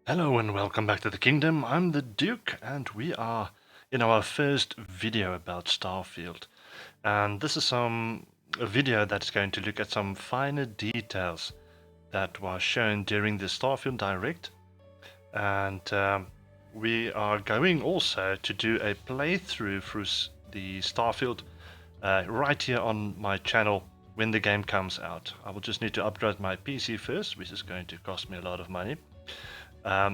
Hello and welcome back to the kingdom. I'm the Duke and we are in our first video about Starfield. And this is a video that's going to look at some finer details that were shown during the Starfield Direct. And we are going also to do a playthrough through the Starfield right here on my channel when the game comes out. I will just need to upgrade my PC first, which is going to cost me a lot of money.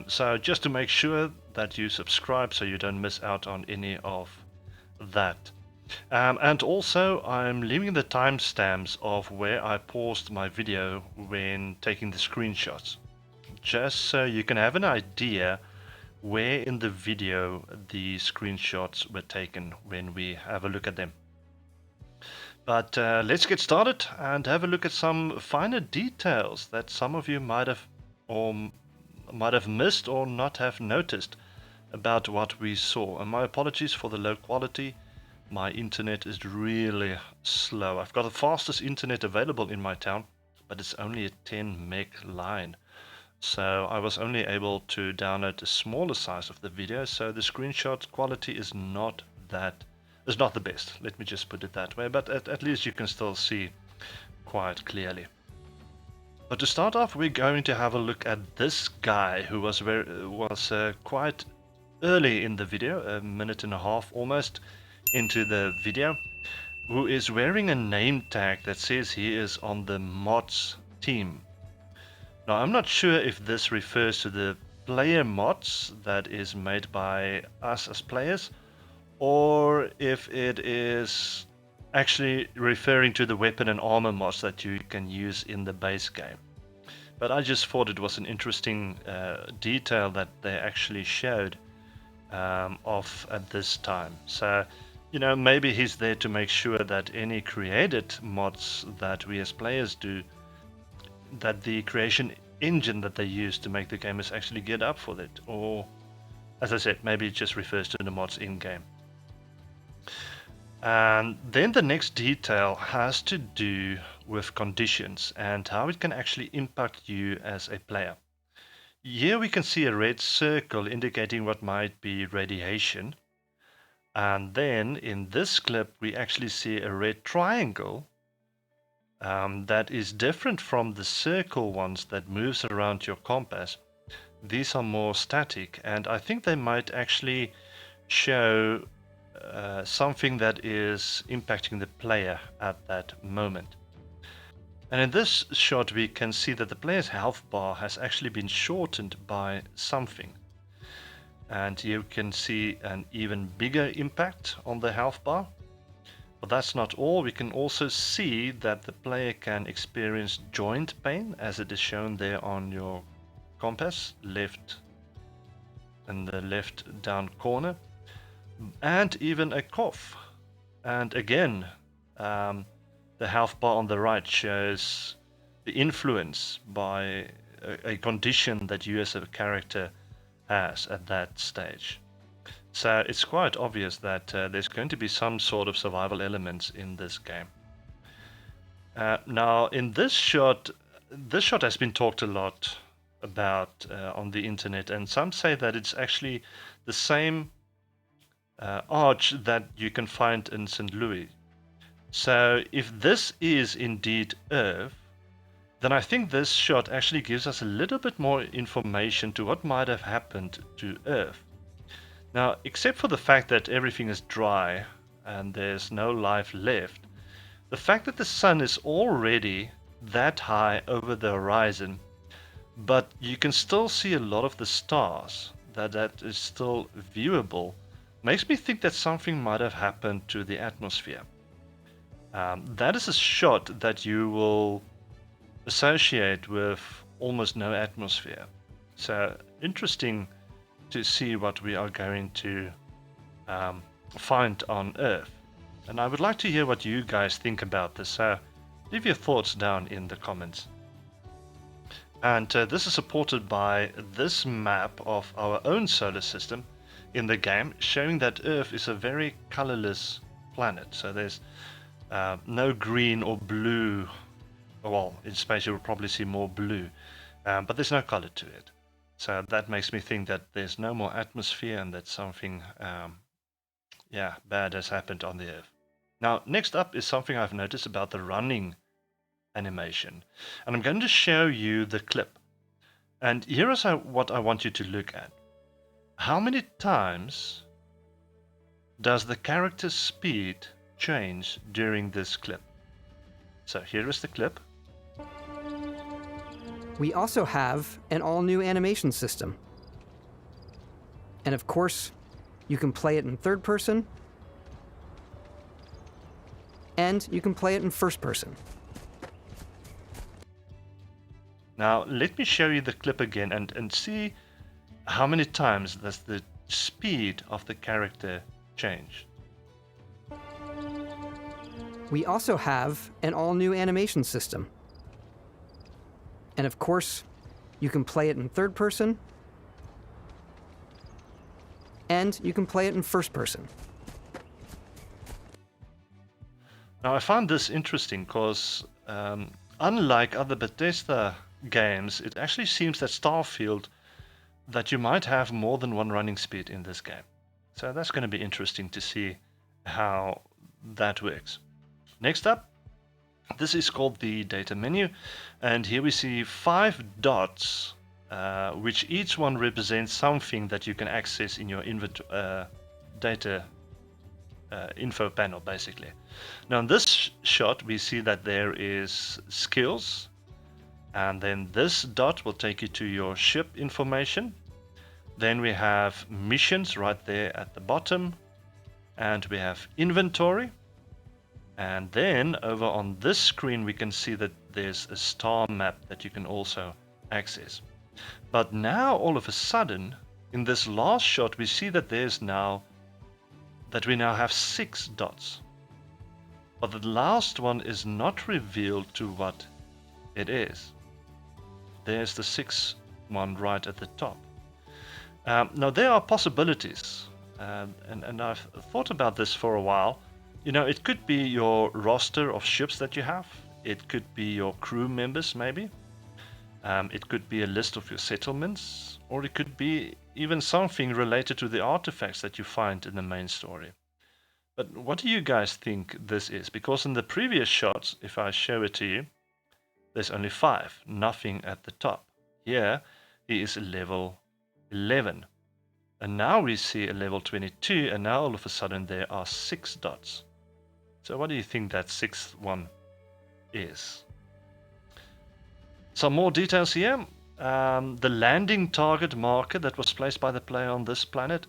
So just to make sure that you subscribe so you don't miss out on any of that. And also I'm leaving the timestamps of where I paused my video when taking the screenshots, just so you can have an idea where in the video the screenshots were taken when we have a look at them. But let's get started and have a look at some finer details that some of you might have missed or not have noticed about what we saw. And my apologies for the low quality. My internet is really slow. I've got the fastest internet available in my town, but it's only a 10 meg line. So I was only able to download a smaller size of the video, so the screenshot quality is not the best. Let me just put it that way, but at least you can still see quite clearly. But to start off, we're going to have a look at this guy who was quite early in the video, a minute and a half almost into the video, who is wearing a name tag that says he is on the mods team. Now, I'm not sure if this refers to the player mods that is made by us as players, or if it is actually referring to the weapon and armor mods that you can use in the base game. But I just thought it was an interesting detail that they actually showed off at this time. So, you know, maybe he's there to make sure that any created mods that we as players do, that the creation engine that they use to make the game is actually geared up for that. Or, as I said, maybe it just refers to the mods in-game. And then the next detail has to do with conditions and how it can actually impact you as a player. Here we can see a red circle indicating what might be radiation. And then in this clip we actually see a red triangle that is different from the circle ones that moves around your compass. These are more static, and I think they might actually show something that is impacting the player at that moment. And in this shot we can see that the player's health bar has actually been shortened by something. And you can see an even bigger impact on the health bar. But that's not all. We can also see that the player can experience joint pain, as it is shown there on your compass, left in the left down corner, and even a cough. And again, the health bar on the right shows the influence by a condition that you as a character has at that stage. So it's quite obvious that there's going to be some sort of survival elements in this game. Now in this shot has been talked a lot about on the internet, and some say that it's actually the same arch that you can find in St. Louis. So if this is indeed Earth, then I think this shot actually gives us a little bit more information to what might have happened to Earth. Now, except for the fact that everything is dry and there's no life left, the fact that the sun is already that high over the horizon, but you can still see a lot of the stars, that is still viewable, makes me think that something might have happened to the atmosphere. That is a shot that you will associate with almost no atmosphere. So interesting to see what we are going to find on Earth. And I would like to hear what you guys think about this, so leave your thoughts down in the comments. And this is supported by this map of our own solar system in the game, showing that Earth is a very colorless planet. So there's no green or blue. Well, in space you'll probably see more blue, but there's no color to it. So that makes me think that there's no more atmosphere and that something bad has happened on the Earth. Now, next up is something I've noticed about the running animation. And I'm going to show you the clip. And here is what I want you to look at. How many times does the character's speed change during this clip? So here is the clip. We also have an all-new animation system. And of course, you can play it in third person, and you can play it in first person. Now, let me show you the clip again and see how many times does the speed of the character change. We also have an all-new animation system. And of course, you can play it in third person, and you can play it in first person. Now, I found this interesting because unlike other Bethesda games, it actually seems that Starfield, that you might have more than one running speed in this game. So that's going to be interesting to see how that works. Next up, this is called the data menu, and here we see 5 dots, which each one represents something that you can access in your data info panel, basically. Now in this shot we see that there is skills, and then this dot will take you to your ship information. Then we have missions right there at the bottom, and we have inventory. And then over on this screen we can see that there's a star map that you can also access. But now all of a sudden, in this last shot, we see that we now have 6 dots. But the last one is not revealed to what it is. There's the 6th one right at the top. Now there are possibilities, and I've thought about this for a while. You know, it could be your roster of ships that you have. It could be your crew members, maybe. It could be a list of your settlements, or it could be even something related to the artifacts that you find in the main story. But what do you guys think this is? Because in the previous shots, if I show it to you, there's only 5, nothing at the top. Here, he is a level 11. And now we see a level 22, and now all of a sudden there are 6 dots. So what do you think that 6th one is? Some more details here. The landing target marker that was placed by the player on this planet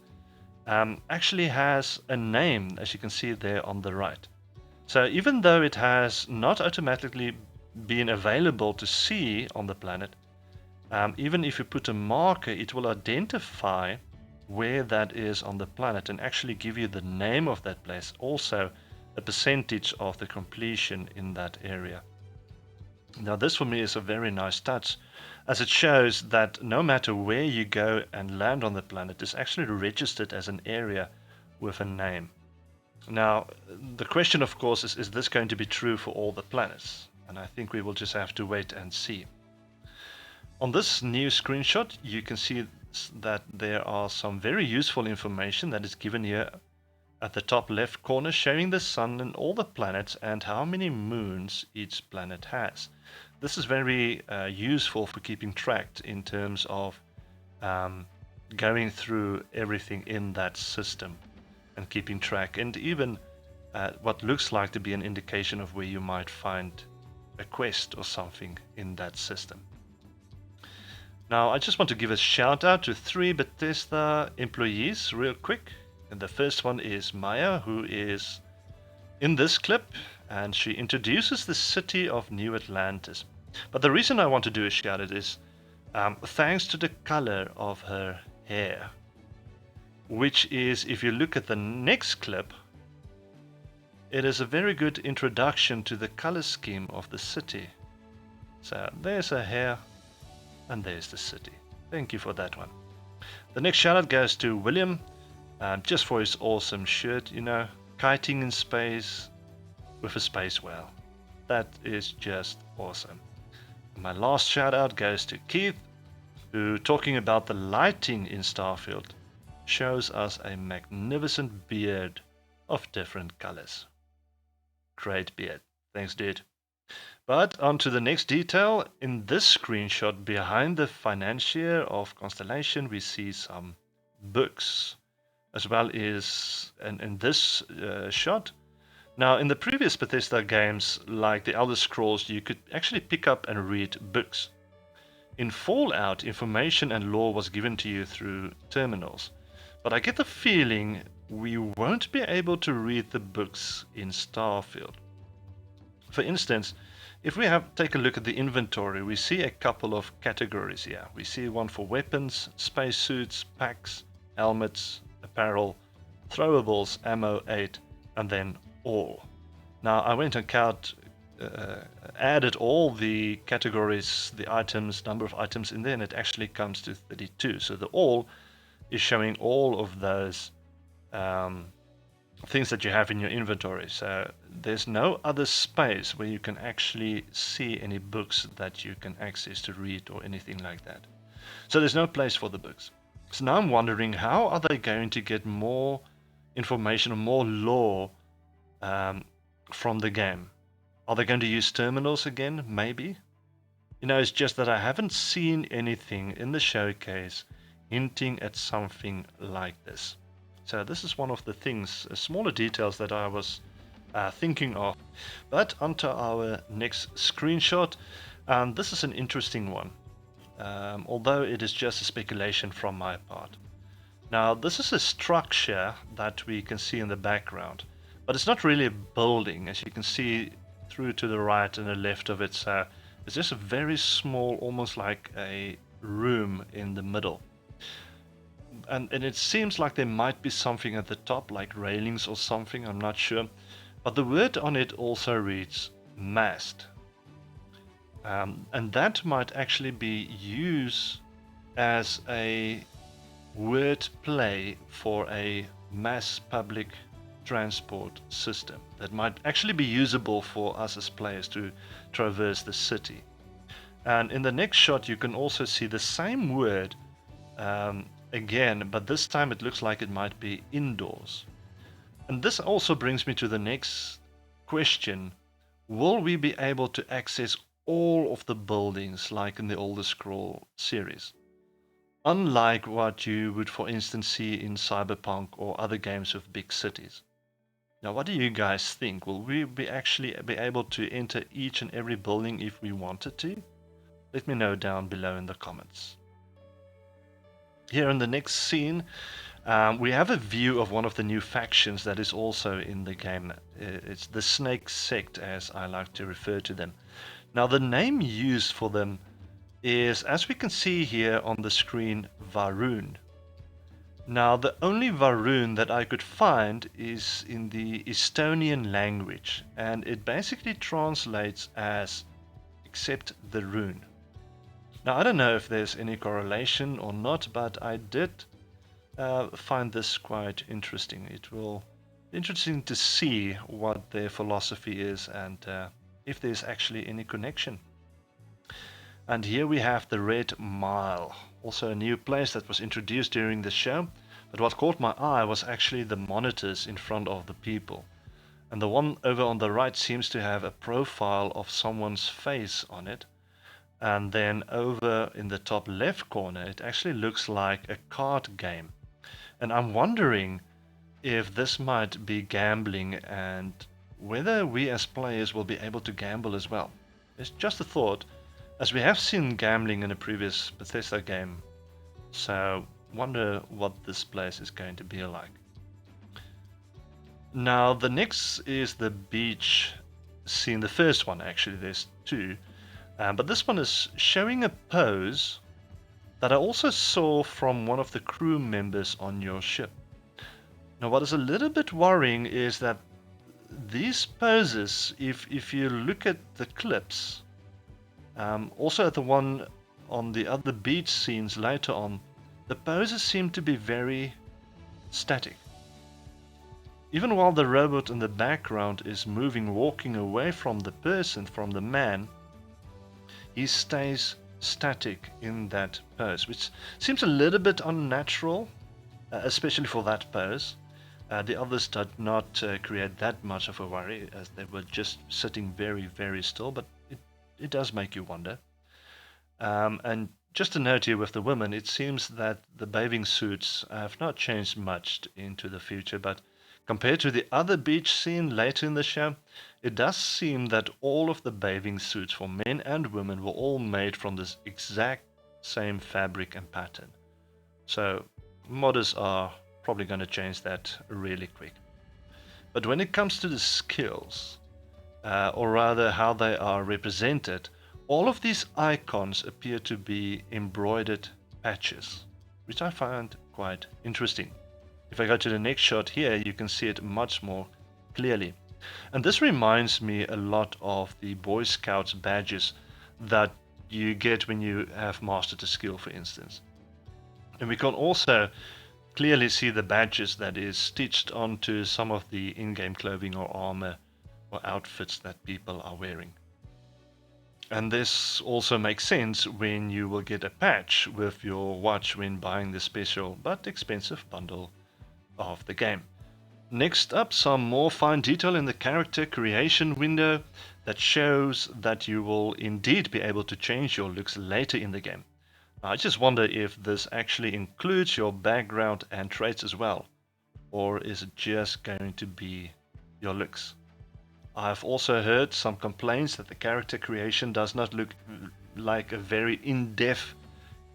actually has a name, as you can see there on the right. So even though it has not automatically been available to see on the planet, even if you put a marker, it will identify where that is on the planet and actually give you the name of that place, also a percentage of the completion in that area. Now this for me is a very nice touch, as it shows that no matter where you go and land on the planet, it's actually registered as an area with a name. Now the question of course is this going to be true for all the planets? And I think we will just have to wait and see. On this new screenshot you can see that there are some very useful information that is given here at the top left corner, showing the sun and all the planets and how many moons each planet has. This is very useful for keeping track in terms of going through everything in that system and keeping track, and even what looks like to be an indication of where you might find a quest or something in that system. Now I just want to give a shout out to 3 Bethesda employees real quick. And the first one is Maya, who is in this clip, and she introduces the city of New Atlantis. But the reason I want to do a shout out is thanks to the color of her hair, which is, if you look at the next clip, it is a very good introduction to the color scheme of the city. So there's her hair, and there's the city. Thank you for that one. The next shout out goes to William, just for his awesome shirt, you know, kiting in space with a space whale. That is just awesome. And my last shout out goes to Keith, who, talking about the lighting in Starfield, shows us a magnificent beard of different colors. Great beard. Thanks, dude. But on to the next detail. In this screenshot, behind the financier of Constellation, we see some books, as well as in this shot. Now, in the previous Bethesda games, like the Elder Scrolls, you could actually pick up and read books. In Fallout, information and lore was given to you through terminals. But I get the feeling we won't be able to read the books in Starfield. For instance, if we take a look at the inventory, we see a couple of categories here. We see one for weapons, spacesuits, packs, helmets, apparel, throwables, ammo, aid, and then all. Now I went and added all the categories, the items, number of items in there, and it actually comes to 32. So the all is showing all of those things that you have in your inventory. So there's no other space where you can actually see any books that you can access to read or anything like that. So there's no place for the books. So now I'm wondering, how are they going to get more information or more lore from the game? Are they going to use terminals again? Maybe. You know, it's just that I haven't seen anything in the showcase hinting at something like this. So this is one of the things, smaller details that I was thinking of. But onto our next screenshot. This is an interesting one, although it is just a speculation from my part. Now, this is a structure that we can see in the background, but it's not really a building, as you can see through to the right and the left of it. So it's just a very small, almost like a room in the middle. And it seems like there might be something at the top, like railings or something, I'm not sure. But the word on it also reads mast. And that might actually be used as a word play for a mass public transport system that might actually be usable for us as players to traverse the city. And in the next shot you can also see the same word again, but this time it looks like it might be indoors. And this also brings me to the next question. Will we be able to access all of the buildings like in the Elder Scrolls series? Unlike what you would, for instance, see in Cyberpunk or other games with big cities. Now, what do you guys think? Will we actually be able to enter each and every building if we wanted to? Let me know down below in the comments. Here in the next scene, we have a view of one of the new factions that is also in the game. It's the Snake Sect, as I like to refer to them. Now, the name used for them is, as we can see here on the screen, Varun. Now, the only Varun that I could find is in the Estonian language, and it basically translates as "accept the rune." Now, I don't know if there's any correlation or not, but I did find this quite interesting. It will be interesting to see what their philosophy is and if there's actually any connection. And here we have the Red Mile, also a new place that was introduced during the show. But what caught my eye was actually the monitors in front of the people. And the one over on the right seems to have a profile of someone's face on it. And then over in the top left corner, it actually looks like a card game. And I'm wondering if this might be gambling and whether we as players will be able to gamble as well. It's just a thought, as we have seen gambling in a previous Bethesda game. So wonder what this place is going to be like. Now the next is the beach scene. The first one, actually, there's two. But this one is showing a pose that I also saw from one of the crew members on your ship. Now what is a little bit worrying is that these poses, if you look at the clips, also at the one on the other beach scenes later on, the poses seem to be very static. Even while the robot in the background is moving, walking away from the person, from the man, he stays static in that pose, which seems a little bit unnatural, especially for that pose. The others did not create that much of a worry, as they were just sitting very, very still, but it does make you wonder. And just a note here with the women, it seems that the bathing suits have not changed much into the future, but compared to the other beach scene later in the show, it does seem that all of the bathing suits for men and women were all made from this exact same fabric and pattern. So modders are probably going to change that really quick. But when it comes to the skills, or rather how they are represented, all of these icons appear to be embroidered patches, which I find quite interesting. If I go to the next shot here, you can see it much more clearly. And this reminds me a lot of the Boy Scouts badges that you get when you have mastered a skill, for instance. And we can also clearly see the badges that is stitched onto some of the in-game clothing or armor or outfits that people are wearing. And this also makes sense when you will get a patch with your watch when buying the special but expensive bundle of the game. Next up, some more fine detail in the character creation window that shows that you will indeed be able to change your looks later in the game. I just wonder if this actually includes your background and traits as well, or is it just going to be your looks? I've also heard some complaints that the character creation does not look like a very in-depth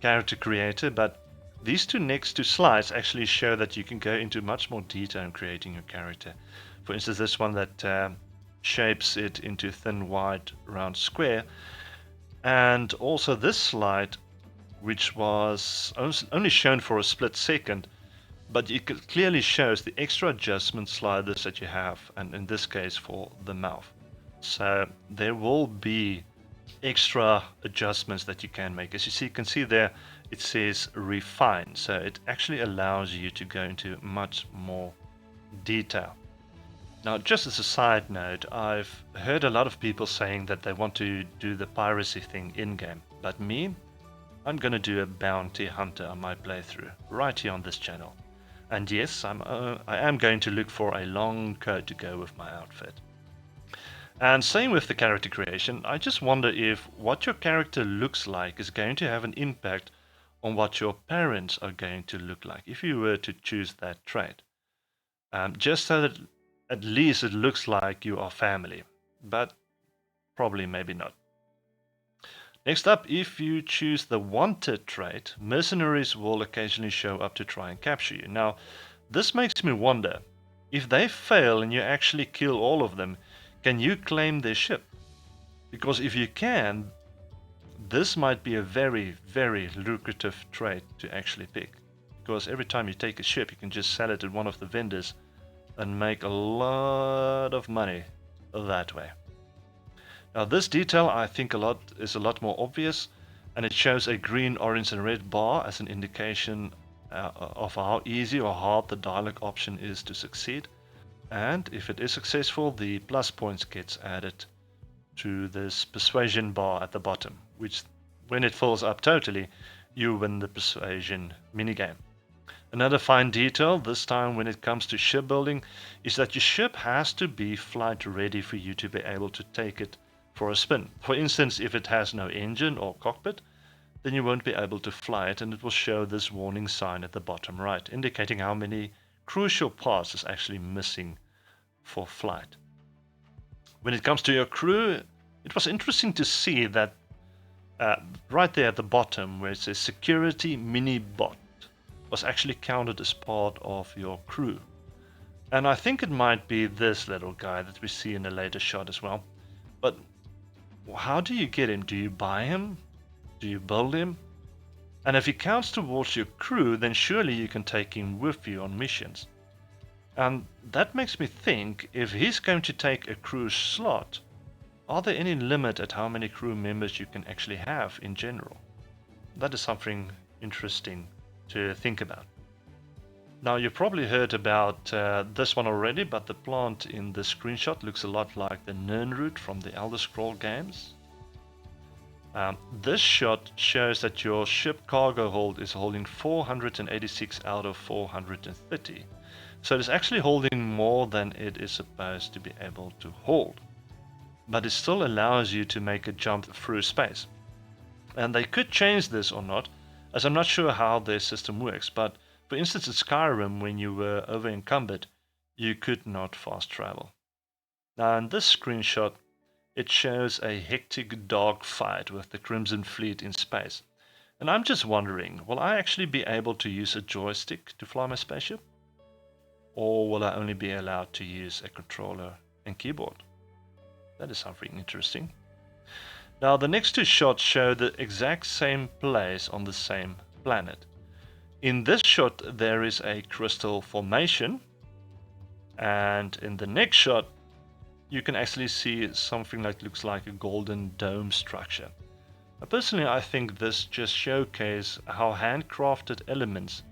character creator, but these two next two slides actually show that you can go into much more detail in creating your character. For instance, this one that shapes it into thin, wide, round square, and also this slide, which was only shown for a split second, but it clearly shows the extra adjustment sliders that you have, and in this case for the mouth. So there will be extra adjustments that you can make. As you can see there, it says refine, so it actually allows you to go into much more detail. Now, just as a side note, I've heard a lot of people saying that they want to do the piracy thing in-game, but me, I'm going to do a bounty hunter on my playthrough right here on this channel. And yes, I am going to look for a long coat to go with my outfit. And same with the character creation, I just wonder if what your character looks like is going to have an impact on what your parents are going to look like if you were to choose that trait. Just so that at least it looks like you are family, but probably maybe not. Next up, if you choose the wanted trait, mercenaries will occasionally show up to try and capture you. Now, this makes me wonder, if they fail and you actually kill all of them, can you claim their ship? Because if you can, this might be a very, very lucrative trait to actually pick. Because every time you take a ship, you can just sell it at one of the vendors and make a lot of money that way. Now this detail I think is a lot more obvious, and it shows a green, orange and red bar as an indication of how easy or hard the dialogue option is to succeed. And if it is successful, the plus points gets added to this persuasion bar at the bottom, which when it fills up totally, you win the persuasion minigame. Another fine detail, this time when it comes to shipbuilding, is that your ship has to be flight ready for you to be able to take it for a spin. For instance, if it has no engine or cockpit, then you won't be able to fly it, and it will show this warning sign at the bottom right, indicating how many crucial parts is actually missing for flight. When it comes to your crew, it was interesting to see that right there at the bottom where it says security mini bot was actually counted as part of your crew. And I think it might be this little guy that we see in a later shot as well. But how do you get him? Do you buy him? Do you build him? And if he counts towards your crew, then surely you can take him with you on missions. And that makes me think, if he's going to take a crew slot, are there any limit at how many crew members you can actually have in general? That is something interesting to think about. Now, you probably heard about this one already, but the plant in the screenshot looks a lot like the Nirnroot from the Elder Scrolls games. This shot shows that your ship cargo hold is holding 486 out of 430. So it is actually holding more than it is supposed to be able to hold. But it still allows you to make a jump through space. And they could change this or not, as I'm not sure how their system works. But for instance, in Skyrim, when you were over encumbered, you could not fast travel. Now in this screenshot, it shows a hectic dog fight with the Crimson Fleet in space. And I'm just wondering, will I actually be able to use a joystick to fly my spaceship? Or will I only be allowed to use a controller and keyboard? That is something interesting. Now the next two shots show the exact same place on the same planet. In this shot there is a crystal formation, and in the next shot you can actually see something that looks like a golden dome structure. Now, personally, I think this just showcases how handcrafted elements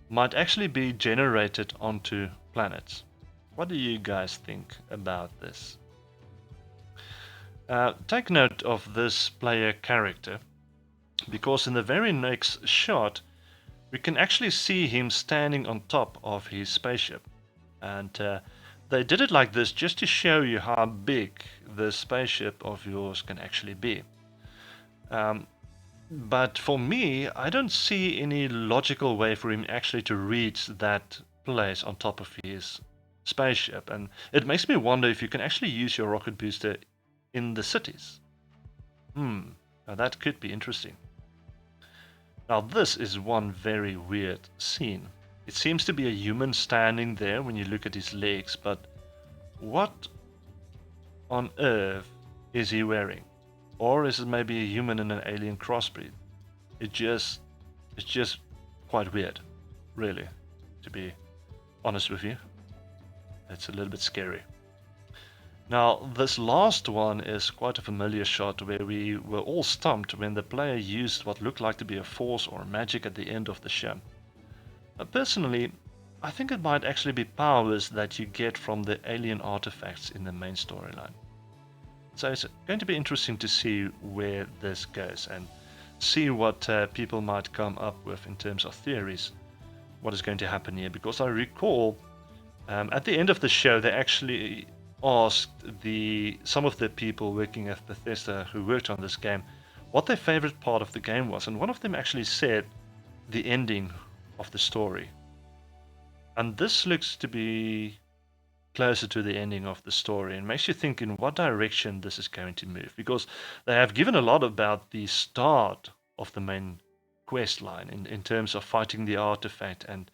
might actually be generated onto planets. What do you guys think about this? Take note of this player character, because in the very next shot we can actually see him standing on top of his spaceship. And they did it like this just to show you how big the spaceship of yours can actually be. But for me, I don't see any logical way for him actually to reach that place on top of his spaceship. And it makes me wonder if you can actually use your rocket booster in the cities. Now that could be interesting. Now this is one very weird scene. It seems to be a human standing there when you look at his legs, but what on earth is he wearing? Or is it maybe a human and an alien crossbreed? It's just quite weird, really, to be honest with you. It's a little bit scary. Now, this last one is quite a familiar shot where we were all stumped when the player used what looked like to be a force or magic at the end of the show. Personally, I think it might actually be powers that you get from the alien artifacts in the main storyline. So it's going to be interesting to see where this goes and see what people might come up with in terms of theories, what is going to happen here. Because I recall at the end of the show they actually asked some of the people working at Bethesda who worked on this game what their favorite part of the game was, and one of them actually said the ending of the story. And this looks to be closer to the ending of the story and makes you think in what direction this is going to move, because they have given a lot about the start of the main quest line in terms of fighting the artifact, and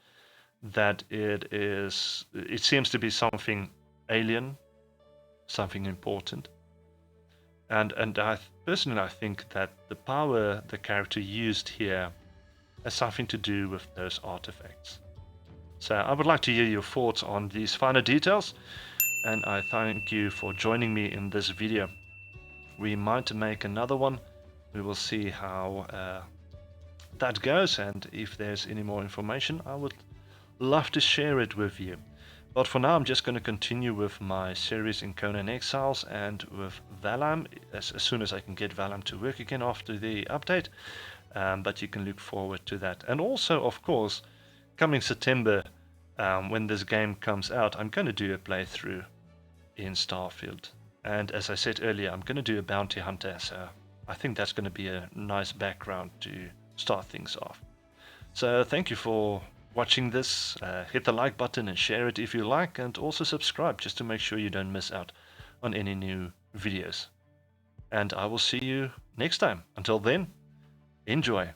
that it seems to be something alien, something important. And I personally think that the power the character used here has something to do with those artifacts. So I would like to hear your thoughts on these finer details, and I thank you for joining me in this video. We might make another one. We will see how that goes, and if there's any more information I would love to share it with you. But for now I'm just going to continue with my series in Conan Exiles and with Valam as soon as I can get Valam to work again after the update. But you can look forward to that. And also, of course, coming September, when this game comes out, I'm going to do a playthrough in Starfield. And as I said earlier, I'm going to do a bounty hunter, so I think that's going to be a nice background to start things off. So thank you for watching this. Hit the like button and share it if you like, and also subscribe just to make sure you don't miss out on any new videos. And I will see you next time. Until then, enjoy.